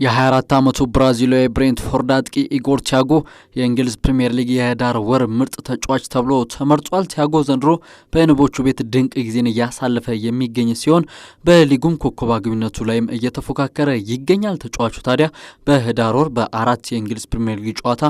የ24 ዓመቱ ብራዚላዊ ብሬንትፎርድ አጥቂ ኢጎር ቲያጎ የእንግሊዝ ፕሪሚየር ሊግ የህዳር ወር ምርጥ ተጫዋች ተብሎ ተመርጧል። ቲያጎ ዘንድሮ በንቦቹ ቤት ድንቅ ጊዜን እያሳለፈ የሚገኝ ሲሆን በሊጉም ኮከብ አግቢነቱ ላይም እየተፎካከረ ይገኛል። ተጫዋቹ ታዲያ በህዳር ወር በአራት የእንግሊዝ ፕሪሚየር ሊግ ጨዋታ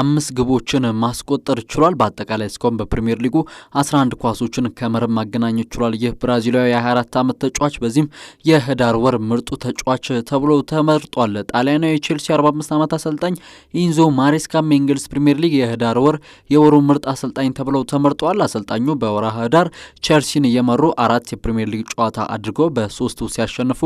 5 ግቦችን ማስቆጠር ችሏል። በአጠቃላይ እስካሁን በፕሪሚየር ሊጉ 11 ኳሶችን ከመረብ ማገናኘት ችሏል። ይህ ብራዚላዊ የ24 ዓመት ተጫዋች በዚህም የህዳር ወር ምርጡ ተጫዋች ተብሎ ተመርጧል። ጣሊያናዊ የቼልሲ 45 ዓመት አሰልጣኝ ኢንዞ ማሬስካም የእንግሊዝ ፕሪሚየር ሊግ የህዳር ወር የወሩ ምርጥ አሰልጣኝ ተብለው ተመርጠዋል። አሰልጣኙ በወርሃ ህዳር ቼልሲን እየመሩ 4 የፕሪሚየር ሊግ ጨዋታ አድርገው በ3ቱ ሲያሸንፉ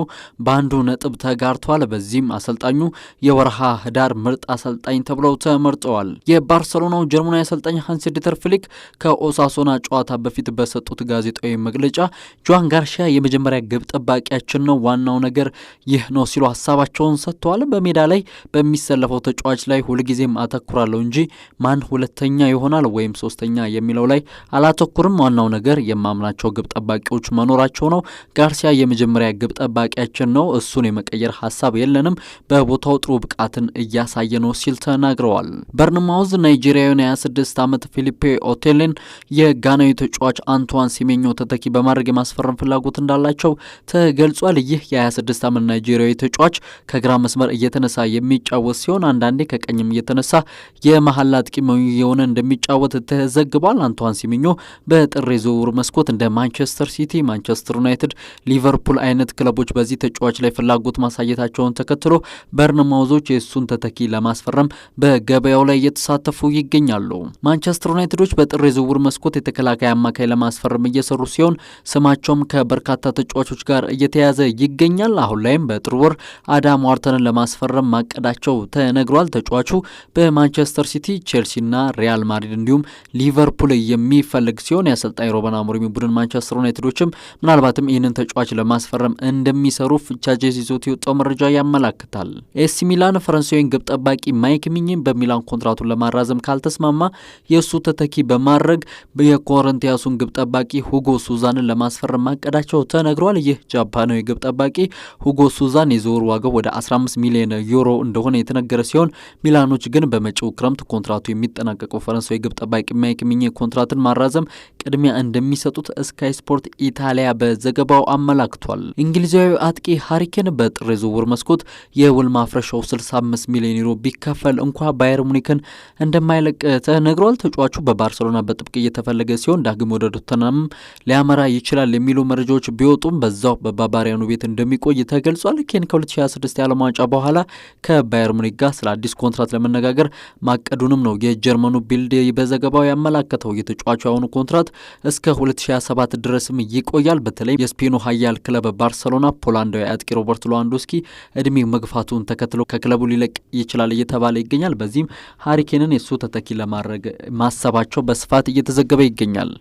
በአንዱ ነጥብ ተጋርተዋል። በዚህም አሰልጣኙ የወርሃ ህዳር ምርጥ አሰልጣኝ ተብለው ተመርጠዋል። የባርሰሎናው ጀርመናዊ አሰልጣኝ ሃንሲ ዲተር ፍሊክ ከኦሳሶና ጨዋታ በፊት በሰጡት ጋዜጣዊ መግለጫ ጆዋን ጋርሺያ የመጀመሪያ ግብ ጠባቂያችን ነው፣ ዋናው ነገር ይህ ነው ሲሉ ሀሳባቸውን ሰጥተዋል። በሜዳ ላይ በሚሰለፈው ተጫዋች ላይ ሁልጊዜም አተኩራለሁ እንጂ ማን ሁለተኛ ይሆናል ወይም ሶስተኛ የሚለው ላይ አላተኩርም። ዋናው ነገር የማምናቸው ግብ ጠባቂዎች መኖራቸው ነው። ጋርሲያ የመጀመሪያ ግብ ጠባቂያችን ነው፣ እሱን የመቀየር ሀሳብ የለንም፣ በቦታው ጥሩ ብቃትን እያሳየ ነው ሲል ተናግረዋል። በርንማውዝ ናይጄሪያዊውን 26 ዓመት ፊሊፔ ኦቴልን የጋናዊ ተጫዋች አንቷን ሲሜኞ ተተኪ በማድረግ የማስፈረም ፍላጎት እንዳላቸው ተገልጿል። ይህ የ26 ዓመት ናይጄሪያዊ ተጫዋች ከግራ መስመር እየተነሳ የሚጫወት ሲሆን አንዳንዴ ከቀኝም እየተነሳ የመሀል አጥቂ የሆነ እንደሚጫወት ተዘግቧል። አንቷን ሲሜኞ በጥር የዝውውር መስኮት እንደ ማንቸስተር ሲቲ፣ ማንቸስተር ዩናይትድ፣ ሊቨርፑል አይነት ክለቦች በዚህ ተጫዋች ላይ ፍላጎት ማሳየታቸውን ተከትሎ በርንማውዞች የእሱን ተተኪ ለማስፈረም በገበያው ላይ እየተሳተፉ ይገኛሉ። ማንቸስተር ዩናይትዶች በጥር የዝውውር መስኮት የተከላካይ አማካይ ለማስፈረም እየሰሩ ሲሆን ስማቸውም ከበርካታ ተጫዋቾች ጋር እየተያዘ ይገኛል። አሁን ላይም በጥር ወር አዳም ዋርተንን ለማስፈረም ማቀዳቸው ተነግሯል። ተጫዋቹ በማንቸስተር ሲቲ፣ ቼልሲና ሪያል ማድሪድ እንዲሁም ሊቨርፑል የሚፈልግ ሲሆን የአሰልጣኝ ሮበን አሞሪም ቡድን ማንቸስተር ዩናይትዶችም ምናልባትም ይህንን ተጫዋች ለማስፈረም እንደሚሰሩ ፍቻጄ ይዞት የወጣው መረጃ ያመላክታል። ኤሲ ሚላን ፈረንሳዊን ግብ ጠባቂ ማይክ ሚኝን በሚላን ኮንትራቱን ለማራዘም ካልተስማማ የእሱ ተተኪ በማድረግ የኮረንቲያሱን ግብ ጠባቂ ሁጎ ሱዛንን ለማስፈረም ማቀዳቸው ተነግሯል። ይህ ጃፓናዊ ግብ ጠባቂ ሁጎ ሱዛን የዝውውር ዋጋው ወደ 15 ሚሊዮን ዩሮ እንደሆነ የተነገረ ሲሆን ሚላኖች ግን በመጪው ክረምት ኮንትራቱ የሚጠናቀቀው ፈረንሳዊ ግብ ጠባቂ ማይክ ሚኝ ኮንትራትን ማራዘም ቅድሚያ እንደሚሰጡት ስካይ ስፖርት ኢታሊያ በዘገባው አመላክቷል። እንግሊዛዊ አጥቂ ሃሪኬን በጥር የዝውውር መስኮት የውል ማፍረሻው 65 ሚሊዮን ዩሮ ቢከፈል እንኳ ባየር ሙኒክን እንደማይለቅ ተነግሯል። ተጫዋቹ በባርሰሎና በጥብቅ እየተፈለገ ሲሆን ዳግም ወደ ቶተንሃም ሊያመራ ይችላል የሚሉ መረጃዎች ቢወጡም በዛው በባቫሪያኑ ቤት እንደሚቆይ ተገልጿል። ኬን ከ2026 የዓለም ዋንጫ በኋላ ከባየር ሙኒክ ጋር ስለ አዲስ ኮንትራት ለመነጋገር ማቀዱንም ነው የጀርመኑ ቢልድ በዘገባው ያመላከተው። የተጫዋቹ ያሁኑ ኮንትራት እስከ 2027 ድረስም ይቆያል። በተለይ የስፔኑ ኃያል ክለብ ባርሰሎና ፖላንዳዊ አጥቂ ሮበርት ሌዋንዶውስኪ እድሜ መግፋቱን ተከትሎ ከክለቡ ሊለቅ ይችላል እየተባለ ይገኛል። በዚህም ሃሪኬንን የሱ ተተኪ ለማድረግ ማሰባቸው በስፋት እየተዘገበ ይገኛል።